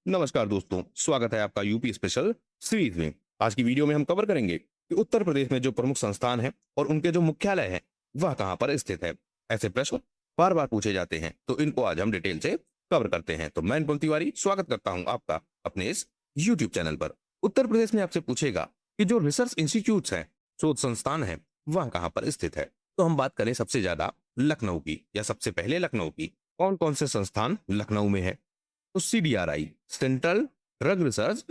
नमस्कार दोस्तों, स्वागत है आपका यूपी स्पेशल सीरीज में। आज की वीडियो में हम कवर करेंगे कि उत्तर प्रदेश में जो प्रमुख संस्थान हैं और उनके जो मुख्यालय हैं वह कहाँ पर स्थित है। ऐसे प्रश्न बार बार पूछे जाते हैं, तो इनको आज हम डिटेल से कवर करते हैं। तो मैं अनुपम तिवारी स्वागत करता हूँ आपका अपने इस यूट्यूब चैनल पर। उत्तर प्रदेश में आपसे पूछेगा कि जो रिसर्च इंस्टीट्यूट है, शोध संस्थान है, वह कहाँ पर स्थित है। तो हम बात करें सबसे ज्यादा लखनऊ की, या सबसे पहले लखनऊ की। कौन कौन से संस्थान लखनऊ में है? तो CDRI, central drug research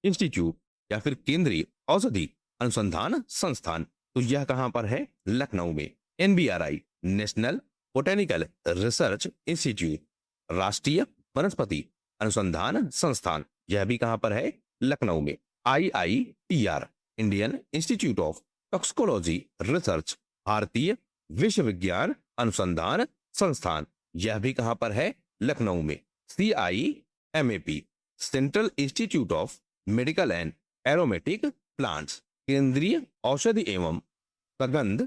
institute, या फिर केंद्रीय औषधि अनुसंधान संस्थान, तो यह कहां पर है? लखनऊ में। NBRI, national botanical research institute, राष्ट्रीय वनस्पति अनुसंधान संस्थान, यह भी कहां पर है? लखनऊ में। IITR, Indian institute of toxicology research, भारतीय विश्वविज्ञान अनुसंधान संस्थान, यह भी कहां पर है? लखनऊ में। CIMAP, central institute of medical and aromatic plants, केंद्रीय औषधि एवं सुगंध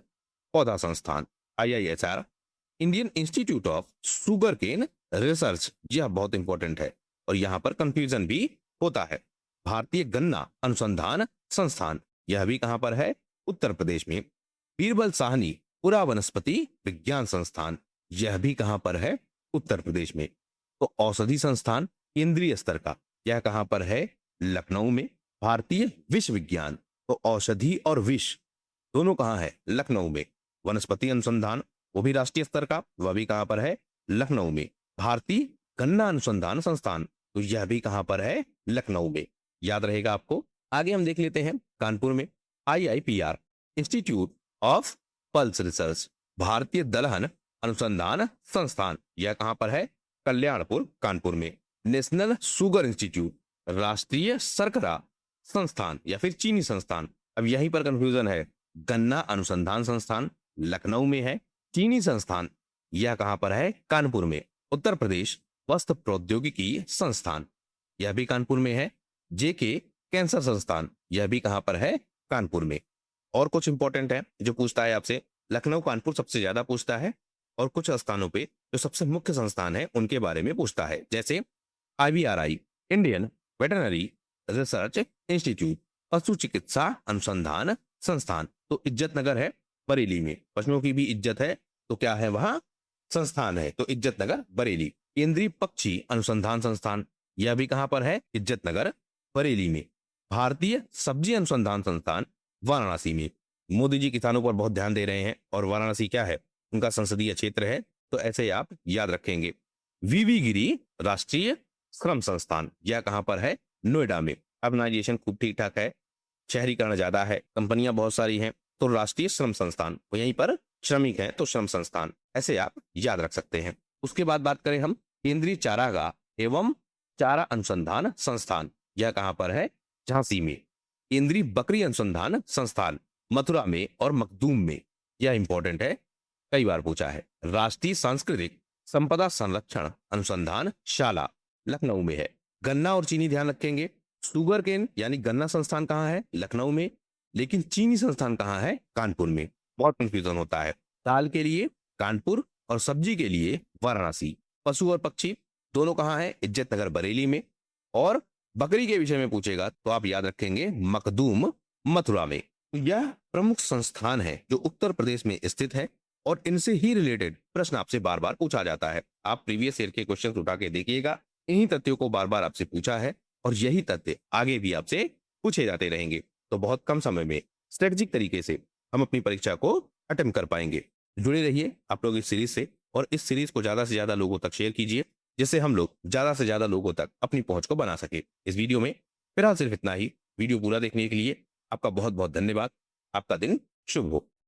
पौधा संस्थान। IISR, Indian institute of sugar cane research, यह बहुत इंपॉर्टेंट है और यहां पर कंफ्यूजन भी होता है। भारतीय गन्ना अनुसंधान संस्थान, यह भी कहां पर है? उत्तर प्रदेश में। बीरबल साहनी पुरा वनस्पति विज्ञान संस्थान, यह भी कहां पर है? उत्तर प्रदेश में। तो औषधि संस्थान केंद्रीय स्तर का, यह कहां पर है? लखनऊ में। भारतीय विश्वविज्ञान, तो औषधि और विष दोनों कहां है? लखनऊ में। वनस्पति अनुसंधान, वो भी राष्ट्रीय स्तर का, वह भी कहां पर है? लखनऊ में। भारतीय गन्ना अनुसंधान संस्थान, तो यह भी कहां पर है? लखनऊ में। याद रहेगा आपको। आगे हम देख लेते हैं कानपुर में। IIPR, institute of pulse research, भारतीय दलहन अनुसंधान संस्थान, यह कहां पर है? कल्याणपुर कानपुर में। नेशनल शुगर इंस्टीट्यूट, राष्ट्रीय शर्करा संस्थान या फिर चीनी संस्थान, अब यहीं पर कंफ्यूजन है। गन्ना अनुसंधान संस्थान लखनऊ में है, चीनी संस्थान यह कहां पर है? कानपुर में। उत्तर प्रदेश वस्त्र प्रौद्योगिकी संस्थान, यह भी कानपुर में है। JK कैंसर संस्थान, यह भी कहां पर है? कानपुर में। और कुछ इंपॉर्टेंट है जो पूछता है आपसे, लखनऊ कानपुर सबसे ज्यादा पूछता है, और कुछ स्थानों पे जो सबसे मुख्य संस्थान है उनके बारे में पूछता है। जैसे IVRI, Indian veterinary research institute, पशु चिकित्सा अनुसंधान संस्थान, तो इज्जत नगर है बरेली में। पशुओं की भी इज्जत है, तो क्या है वहां? संस्थान है, तो इज्जत नगर बरेली। केंद्रीय पक्षी अनुसंधान संस्थान, यह भी कहां पर है? इज्जत नगर बरेली में। भारतीय सब्जी अनुसंधान संस्थान वाराणसी में। मोदी जी किसानों पर बहुत ध्यान दे रहे हैं, और वाराणसी क्या है? उनका संसदीय क्षेत्र है, तो ऐसे आप याद रखेंगे। VV गिरी राष्ट्रीय श्रम संस्थान, यह कहां पर है? नोएडा में। अर्बनाइजेशन खूब ठीक ठाक है, शहरीकरण ज्यादा है, कंपनियां बहुत सारी हैं, तो राष्ट्रीय श्रम संस्थान, वो यहीं पर श्रमिक हैं तो श्रम संस्थान, ऐसे आप याद रख सकते हैं। उसके बाद बात करें हम केंद्रीय चारागाह एवं चारा अनुसंधान संस्थान, यह कहां पर है? झांसी में। केंद्रीय बकरी अनुसंधान संस्थान मथुरा में और मखदूम में, यह इंपॉर्टेंट है, कई बार पूछा है। राष्ट्रीय सांस्कृतिक संपदा संरक्षण अनुसंधान शाला लखनऊ में है। गन्ना और चीनी ध्यान रखेंगे। शुगर केन यानी गन्ना संस्थान कहाँ है? लखनऊ में। लेकिन चीनी संस्थान कहाँ है? कानपुर में। बहुत कंफ्यूजन होता है। दाल के लिए कानपुर और सब्जी के लिए वाराणसी। पशु और पक्षी दोनों कहाँ है? इज्जत नगर बरेली में। और बकरी के विषय में पूछेगा तो आप याद रखेंगे मखदूम मथुरा में। तो यह प्रमुख संस्थान है जो उत्तर प्रदेश में स्थित है, और इनसे ही रिलेटेड प्रश्न आपसे बार बार पूछा जाता है। आप प्रीवियस ईयर के क्वेश्चन उठा के देखिएगा, इन्हीं तथ्यों को बार बार आपसे पूछा है, और यही तथ्य आगे भी आपसे पूछे जाते रहेंगे। तो बहुत कम समय में स्ट्रेटेजिक तरीके से हम अपनी परीक्षा को अटेम्प्ट कर पाएंगे। जुड़े रहिए आप लोग इस सीरीज से, और इस सीरीज को ज्यादा से ज्यादा लोगों तक शेयर कीजिए, जिससे हम लोग ज्यादा से ज्यादा लोगों तक अपनी पहुंच को बना सके। इस वीडियो में फिलहाल सिर्फ इतना ही। वीडियो पूरा देखने के लिए आपका बहुत बहुत धन्यवाद। आपका दिन शुभ हो।